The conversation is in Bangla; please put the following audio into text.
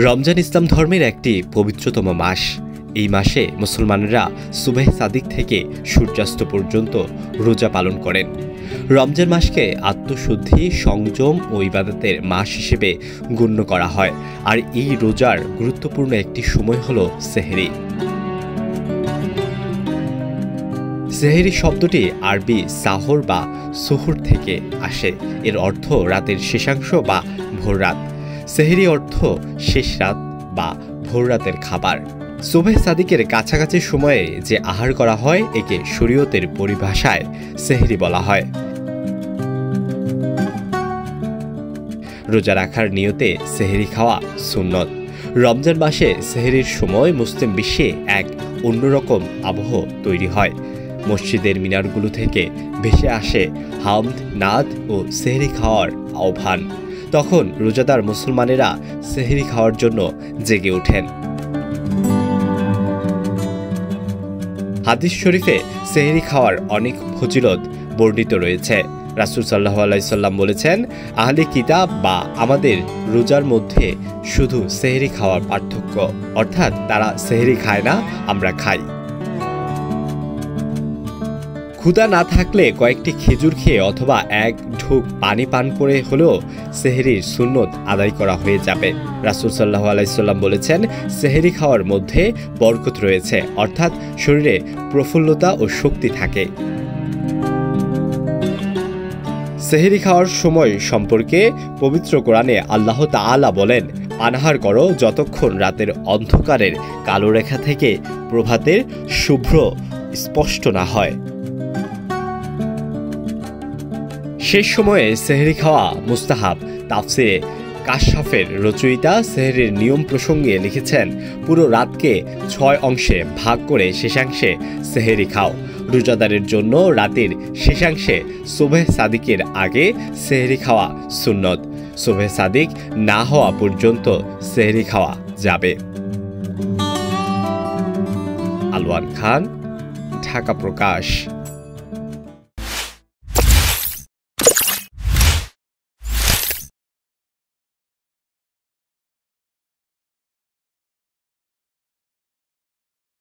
রমজান ইসলাম ধর্মের একটি পবিত্রতম মাস। এই মাসে মুসলমানরা সুবহ সাদিক থেকে সূর্যাস্ত পর্যন্ত রোজা পালন করেন। রমজান মাসকে আত্মশুদ্ধি, সংযম ও ইবাদতের মাস হিসেবে গণ্য করা হয়। আর এই রোজার গুরুত্বপূর্ণ একটি সময় হল সেহরি। সেহরি শব্দটি আরবি সাহর বা সুহুর থেকে আসে। এর অর্থ রাতের শেষাংশ বা ভোররাত। সেহরি অর্থ শেষ রাত বা ভোররাতের খাবার। সুবহ সাদিকের কাছাকাছি সময়ে যে আহার করা হয় একে শরীয়তের পরিভাষায় সেহরি বলা হয়। রোজা রাখার নিয়তে সেহরি খাওয়া সুন্নত। রমজান মাসে সেহরির সময় মুসলিম বিশ্বে এক অন্যরকম আবহ তৈরি হয়। মসজিদের মিনারগুলো থেকে ভেসে আসে হামদ, নাদ ও সেহরি খাওয়ার আহ্বান। তখন রোজাদার মুসলমানেরা সেহরি খাওয়ার জন্য জেগে ওঠেন। হাদিস শরীফে সেহরি খাওয়ার অনেক ফজিলত বর্ণিত রয়েছে। রাসূল সাল্লাল্লাহু আলাইহি সাল্লাম বলেছেন, আহলে কিতাব বা আমাদের রোজার মধ্যে শুধু সেহরি খাওয়ার পার্থক্য, অর্থাৎ তারা সেহরি খায় না, আমরা খাই। ক্ষুধা না থাকলে কয়েকটি খেজুর খেয়ে অথবা এক ঢুক পানি পান করে হলেও সেহরির সুন্নত আদায় করা হয়ে যাবে। রাসূল সাল্লাল্লাহু আলাইহি সাল্লাম বলেছেন, সেহরি খাওয়ার মধ্যে বরকত রয়েছে, অর্থাৎ শরীরে প্রফুল্লতা ও শক্তি থাকে। সেহরি খাওয়ার সময় সম্পর্কে পবিত্র কোরআনে আল্লাহ তাআলা বলেন, পানাহার করো যতক্ষণ রাতের অন্ধকারের কালো রেখা থেকে প্রভাতের শুভ্র স্পষ্ট না হয়। শেষ সময়ে সেহরি খাওয়া মুস্তাহাব। তাফসিরে কাশফের রচয়িতা সেহরির নিয়ম প্রসঙ্গে লিখেছেন, পুরো রাতকে 6 অংশে ভাগ করে শেষাংশে সেহরি খাও। রোজাদারের জন্য রাতের শেষাংশে সুবহ সাদিকের আগে সেহরি খাওয়া সুন্নত। সুবহ সাদিক না হওয়া পর্যন্ত সেহরি খাওয়া যাবে। আলওয়ান খান, ঢাকা প্রকাশ।